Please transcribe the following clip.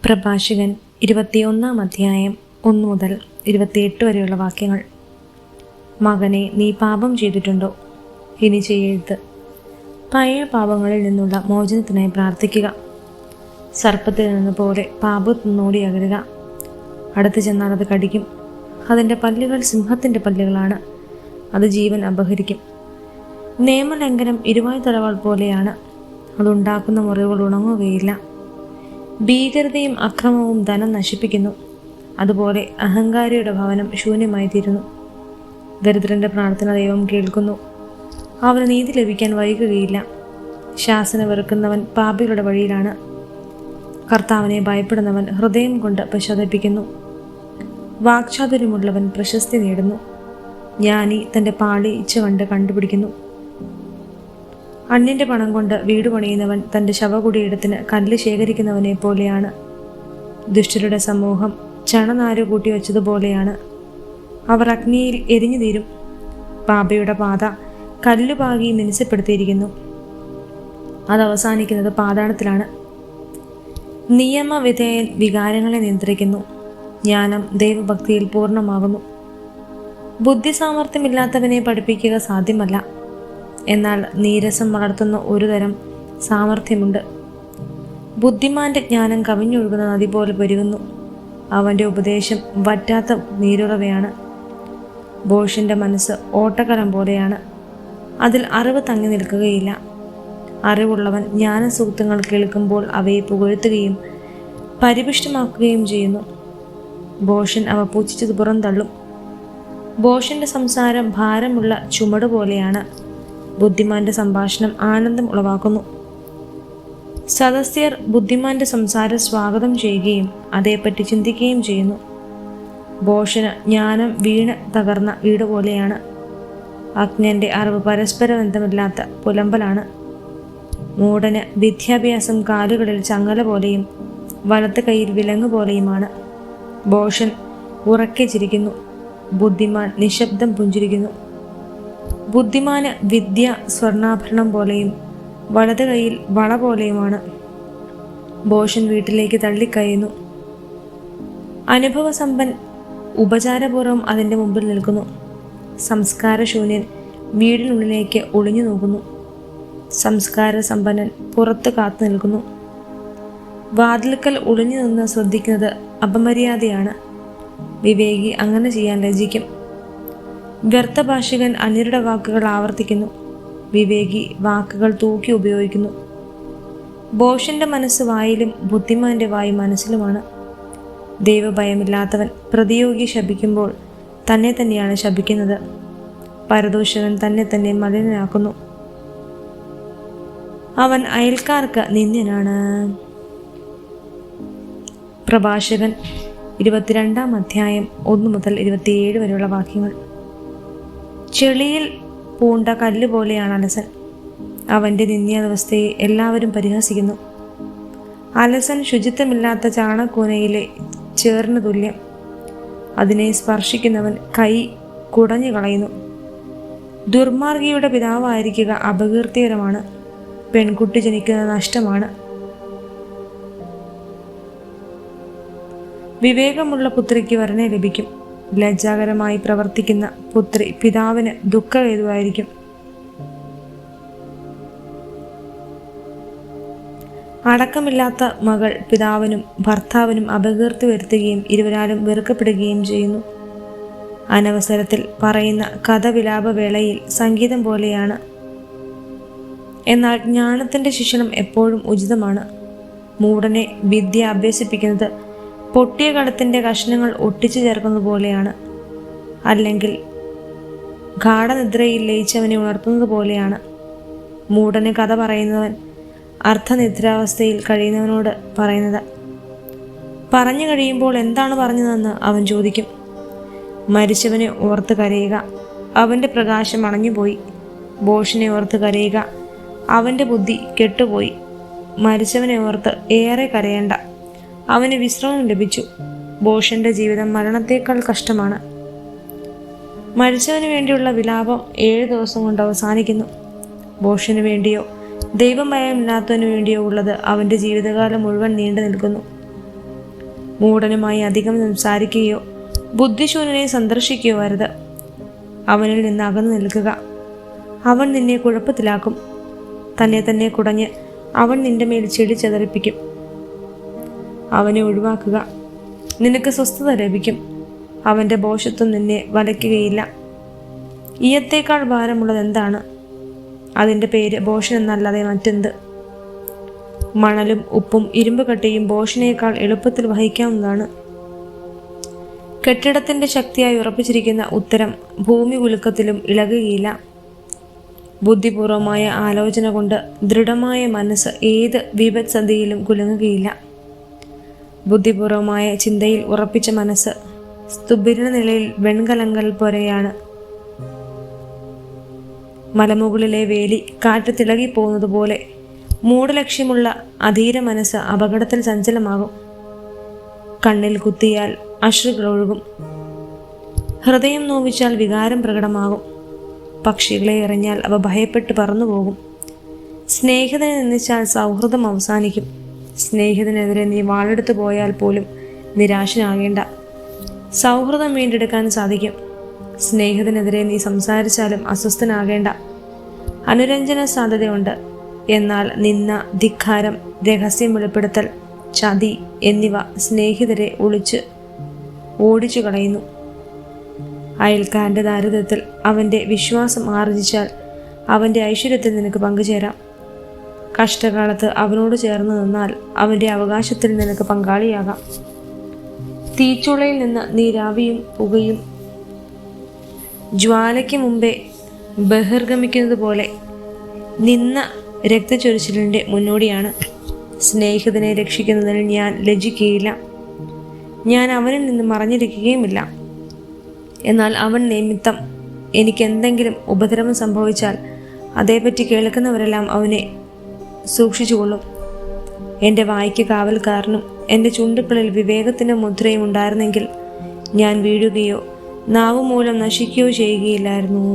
പ്രഭാഷകൻ 21 1 മുതൽ 28 വരെയുള്ള വാക്യങ്ങൾ. മകനെ, നീ പാപം ചെയ്തിട്ടുണ്ടോ? ഇനി ചെയ്യരുത്. പഴയ പാപങ്ങളിൽ നിന്നുള്ള മോചനത്തിനായി പ്രാർത്ഥിക്കുക. സർപ്പത്തിൽ നിന്ന് പോലെ പാപത്തിനോടി അകലുക. അടുത്ത് ചെന്നാൽ അത് കടിക്കും. അതിൻ്റെ പല്ലുകൾ സിംഹത്തിൻ്റെ പല്ലുകളാണ്. അത് ജീവൻ അപഹരിക്കും. നിയമലംഘനം ഇരുവായ് തലവാൾ പോലെയാണ്. അതുണ്ടാക്കുന്ന മുറിവുകൾ ഉണങ്ങുകയില്ല. ഭീകരതയും അക്രമവും ധനം നശിപ്പിക്കുന്നു. അതുപോലെ അഹങ്കാരിയുടെ ഭവനം ശൂന്യമായി തീരുന്നു. ദരിദ്രന്റെ പ്രാർത്ഥന ദൈവം കേൾക്കുന്നു. അവന് നീതി ലഭിക്കാൻ വൈകുകയില്ല. ശാസന വെറുക്കുന്നവൻ പാപികളുടെ വഴിയിലാണ്. കർത്താവിനെ ഭയപ്പെടുന്നവൻ ഹൃദയം കൊണ്ട് പശ്ചാത്തപിക്കുന്നു. വാക്ചാതുര്യമുള്ളവൻ പ്രശസ്തി നേടുന്നു. ജ്ഞാനി തൻ്റെ പാളി ഇച്ഛ കണ്ടുപിടിക്കുന്നു. അന്യൻ്റെ പണം കൊണ്ട് വീട് പണിയുന്നവൻ തൻ്റെ ശവകുടിയിടത്തിന് കല്ല് ശേഖരിക്കുന്നവനെ പോലെയാണ്. ദുഷ്ടരുടെ സമൂഹം ചണനാരു കൂട്ടി വെച്ചതുപോലെയാണ്. അവർ അഗ്നിയിൽ എരിഞ്ഞു തീരും. പാപയുടെ പാത കല്ലുപാകി മിനുസപ്പെടുത്തിയിരിക്കുന്നു. അത് അവസാനിക്കുന്നത് പാതാളത്തിലാണ്. നിയമവിധേയൻ വികാരങ്ങളെ നിയന്ത്രിക്കുന്നു. ജ്ഞാനം ദൈവഭക്തിയിൽ പൂർണ്ണമാകുന്നു. ബുദ്ധി സാമർഥ്യമില്ലാത്തവനെ പഠിപ്പിക്കുക സാധ്യമല്ല. എന്നാൽ നീരസം വളർത്തുന്ന ഒരു തരം സാമർഥ്യമുണ്ട്. ബുദ്ധിമാന്റെ ജ്ഞാനം കവിഞ്ഞൊഴുകുന്ന നദി പോലെ പെരുകുന്നു. അവൻ്റെ ഉപദേശം വറ്റാത്ത നീരുറവയാണ്. ഭോഷന്റെ മനസ്സ് ഓട്ടക്കലം പോലെയാണ്. അതിൽ അറിവ് തങ്ങി നിൽക്കുകയില്ല. അറിവുള്ളവൻ ജ്ഞാനസൂക്തങ്ങൾ കേൾക്കുമ്പോൾ അവയെ പുകഴ്ത്തുകയും പരിപുഷ്ടമാക്കുകയും ചെയ്യുന്നു. ഭോഷൻ അവ പുച്ഛിച്ചത് പുറന്തള്ളും. ഭോഷന്റെ സംസാരം ഭാരമുള്ള ചുമട് പോലെയാണ്. ബുദ്ധിമാന്റെ സംഭാഷണം ആനന്ദം ഉളവാക്കുന്നു. സദസ്യർ ബുദ്ധിമാന്റെ സംസാരം സ്വാഗതം ചെയ്യുകയും അതേപ്പറ്റി ചിന്തിക്കുകയും ചെയ്യുന്നു. ഭോഷന് ജ്ഞാനം വീണ് തകർന്ന വീട് പോലെയാണ്. അജ്ഞന്റെ അറിവ് പരസ്പര ബന്ധമില്ലാത്ത പുലമ്പലാണ്. മൂഢന് വിദ്യാഭ്യാസം കാലുകളിൽ ചങ്ങല പോലെയും വലത്ത് കൈയിൽ വിലങ്ങ് പോലെയുമാണ്. ഭോഷൻ ഉറക്കെ ചിരിക്കുന്നു. ബുദ്ധിമാൻ നിശബ്ദം പുഞ്ചിരിക്കുന്നു. ബുദ്ധിമാന് വിദ്യ സ്വർണ്ണാഭരണം പോലെയും വലത് കൈയിൽ വള പോലെയുമാണ്. ഭോഷൻ വീട്ടിലേക്ക് തള്ളിക്കയയുന്നു. അനുഭവസമ്പൻ ഉപചാരപൂർവ്വം അതിൻ്റെ മുമ്പിൽ നിൽക്കുന്നു. സംസ്കാരശൂന്യൻ വീടിനുള്ളിലേക്ക് ഒളിഞ്ഞു നോക്കുന്നു. സംസ്കാരസമ്പന്നൻ പുറത്ത് കാത്തു നിൽക്കുന്നു. വാതിൽക്കൽ ഒളിഞ്ഞു നിന്ന് ശ്രദ്ധിക്കുന്നത് അപമര്യാദയാണ്. വിവേകി അങ്ങനെ ചെയ്യാൻ ലജ്ജിക്കും. വ്യർത്ഥഭാഷികൻ അന്യരുടെ വാക്കുകൾ ആവർത്തിക്കുന്നു. വിവേകി വാക്കുകൾ തൂക്കി ഉപയോഗിക്കുന്നു. ഭോഷന്റെ മനസ്സ് വായിലും ബുദ്ധിമാന്റെ വായു മനസ്സിലുമാണ്. ദൈവഭയമില്ലാത്തവൻ പ്രതിയോഗി ശപിക്കുമ്പോൾ തന്നെ തന്നെയാണ് ശപിക്കുന്നത്. പരദൂഷകൻ തന്നെ മലിനനാക്കുന്നു. അവൻ അയൽക്കാർക്ക് നിന്ദ്യനാണ്. പ്രഭാഷകൻ 22 1 മുതൽ 27 വരെയുള്ള വാക്യങ്ങൾ. ചെളിയിൽ പൂണ്ട കല്ല് പോലെയാണ് അലസൻ. അവൻ്റെ നിന്ദ്യാവസ്ഥയെ എല്ലാവരും പരിഹസിക്കുന്നു. അലസൻ ശുചിത്വമില്ലാത്ത ചാണകൂനയിലെ ചേറിന് തുല്യം. അതിനെ സ്പർശിക്കുന്നവൻ കൈ കുടഞ്ഞു കളയുന്നു. ദുർമാർഗിയുടെ പിതാവായിരിക്കുക അപകീർത്തികരമാണ്. പെൺകുട്ടി ജനിക്കുന്നത് നഷ്ടമാണ്. വിവേകമുള്ള പുത്രിക്ക് വരനെ ലഭിക്കും. ലജ്ജാകരമായി പ്രവർത്തിക്കുന്ന പുത്രി പിതാവിന് ദുഃഖഹേതുവായിരിക്കും. അടക്കമില്ലാത്ത മകൾ പിതാവിനും ഭർത്താവിനും അപകീർത്തി വരുത്തുകയും ഇരുവരാലും വെറുക്കപ്പെടുകയും ചെയ്യുന്നു. അനവസരത്തിൽ പറയുന്ന കഥ വിലാപവേളയിൽ സംഗീതം പോലെയാണ്. എന്നാൽ ജ്ഞാനത്തിൻ്റെ ശിക്ഷണം എപ്പോഴും ഉചിതമാണ്. മൂഢനെ വിദ്യ അഭ്യസിപ്പിക്കുന്നത് പൊട്ടിയ കടത്തിൻ്റെ കഷ്ണങ്ങൾ ഒട്ടിച്ചു ചേർക്കുന്നത് പോലെയാണ്. അല്ലെങ്കിൽ ഗാഠനിദ്രയിൽ ലയിച്ചവനെ ഉണർത്തുന്നത് പോലെയാണ്. മൂഢന് കഥ പറയുന്നവൻ അർദ്ധനിദ്രാവസ്ഥയിൽ കഴിയുന്നവനോട് പറയുന്നത്. പറഞ്ഞു കഴിയുമ്പോൾ എന്താണ് പറഞ്ഞതെന്ന് അവൻ ചോദിക്കും. മരിച്ചവനെ ഓർത്ത് കരയുക, അവൻ്റെ പ്രകാശം അണഞ്ഞുപോയി. ഭോഷനെ ഓർത്ത് കരയുക, അവൻ്റെ ബുദ്ധി കെട്ടുപോയി. മരിച്ചവനെ ഓർത്ത് ഏറെ കരയേണ്ട, അവന് വിശ്രമം ലഭിച്ചു. ഭോഷന്റെ ജീവിതം മരണത്തേക്കാൾ കഷ്ടമാണ്. മരിച്ചവന് വേണ്ടിയുള്ള വിലാപം 7 ദിവസം കൊണ്ട് അവസാനിക്കുന്നു. ഭോഷന് വേണ്ടിയോ ദൈവഭയമില്ലാത്തവന് വേണ്ടിയോ ഉള്ളത് അവൻ്റെ ജീവിതകാലം മുഴുവൻ നീണ്ടു നിൽക്കുന്നു. മൂഢനുമായി അധികം സംസാരിക്കുകയോ ബുദ്ധിശൂന്യനെ സന്ദർശിക്കുകയോ അരുത്. അവനിൽ നിന്ന് അകന്നു നിൽക്കുക. അവൻ നിന്നെ കുഴപ്പത്തിലാക്കും. തന്നെ കുടഞ്ഞ് അവൻ നിന്റെ മേൽ ചെടി ചെതറിപ്പിക്കും. അവനെ ഒഴിവാക്കുക. നിനക്ക് സ്വസ്ഥത ലഭിക്കും. അവൻ്റെ ഭോഷത്വം നിന്നെ വലയ്ക്കുകയില്ല. ഈയത്തേക്കാൾ ഭാരമുള്ളത് എന്താണ്? അതിൻ്റെ പേര് ഭോഷൻ എന്നല്ലാതെ മറ്റെന്ത്? മണലും ഉപ്പും ഇരുമ്പ് കട്ടയും ഭോഷനേക്കാൾ എളുപ്പത്തിൽ വഹിക്കാവുന്നതാണ്. കെട്ടിടത്തിൻ്റെ ശക്തിയായി ഉറപ്പിച്ചിരിക്കുന്ന ഉത്തരം ഭൂമി കുലുക്കത്തിലും ഇളകുകയില്ല. ബുദ്ധിപൂർവമായ ആലോചന കൊണ്ട് ദൃഢമായ മനസ്സ് ഏത് വിപത്സന്ധിയിലും കുലുങ്ങുകയില്ല. ബുദ്ധിപൂർവമായ ചിന്തയിൽ ഉറപ്പിച്ച മനസ്സ് സ്തുഭിര നിലയിൽ വെൺകലങ്ങൾ പോലെയാണ്. മലമുകളിലെ വേലി കാറ്റ് തിളകിപ്പോകുന്നത് പോലെ മൂഢലക്ഷ്യമുള്ള അധീര മനസ്സ് അപകടത്തിൽ ചഞ്ചലമാകും. കണ്ണിൽ കുത്തിയാൽ അശ്രുകൾ ഒഴുകും. ഹൃദയം നോവിച്ചാൽ വികാരം പ്രകടമാകും. പക്ഷികളെ എറിഞ്ഞാൽ അവ ഭയപ്പെട്ട് പറന്നുപോകും. സ്നേഹിതനെ നിന്ദിച്ചാൽ സൗഹൃദം അവസാനിക്കും. സ്നേഹിതനെതിരെ നീ വാളെടുത്തു പോയാൽ പോലും നിരാശനാകേണ്ട. സൗഹൃദം വീണ്ടെടുക്കാൻ സാധിക്കും. സ്നേഹിതനെതിരെ നീ സംസാരിച്ചാലും അസ്വസ്ഥനാകേണ്ട. അനുരഞ്ജന സാധ്യതയുണ്ട്. എന്നാൽ നിന്ന, ധിക്കാരം, രഹസ്യം വെളിപ്പെടുത്തൽ, ചതി എന്നിവ സ്നേഹിതരെ ഓടിച്ചു കളയുന്നു. അയൽക്കാരൻ്റെ ദാരിദ്ര്യത്തിൽ അവൻ്റെ വിശ്വാസം ആർജിച്ചാൽ അവൻ്റെ ഐശ്വര്യത്തിൽ നിനക്ക് പങ്കുചേരാം. കഷ്ടകാലത്ത് അവനോട് ചേർന്ന് നിന്നാൽ അവൻ്റെ അവകാശത്തിൽ നിനക്ക് പങ്കാളിയാകാം. തീച്ചുളയിൽ നിന്ന് നീരാവിയും പുകയും ജ്വാലയ്ക്ക് മുമ്പേ ബഹിർഗമിക്കുന്നത് പോലെ നിന്ന രക്തച്ചൊരിച്ചിലിൻ്റെ മുന്നോടിയാണ്. സ്നേഹിതനെ രക്ഷിക്കുന്നതിന് ഞാൻ ലജ്ജിക്കുകയില്ല. ഞാൻ അവനിൽ നിന്ന് മറഞ്ഞിരിക്കുകയുമില്ല. എന്നാൽ അവൻ നിമിത്തം എനിക്ക് എന്തെങ്കിലും ഉപദ്രവം സംഭവിച്ചാൽ അതേപ്പറ്റി കേൾക്കുന്നവരെല്ലാം അവനെ സൂക്ഷിച്ചുകൊള്ളും. എൻ്റെ വായ്ക്ക് കാവൽക്കാരനും എൻ്റെ ചുണ്ടുകളിൽ വിവേകത്തിൻ്റെ മുദ്രയും ഉണ്ടായിരുന്നെങ്കിൽ ഞാൻ വീഴുകയോ നാവ് മൂലം നശിക്കുകയോ ചെയ്യുകയില്ലായിരുന്നു.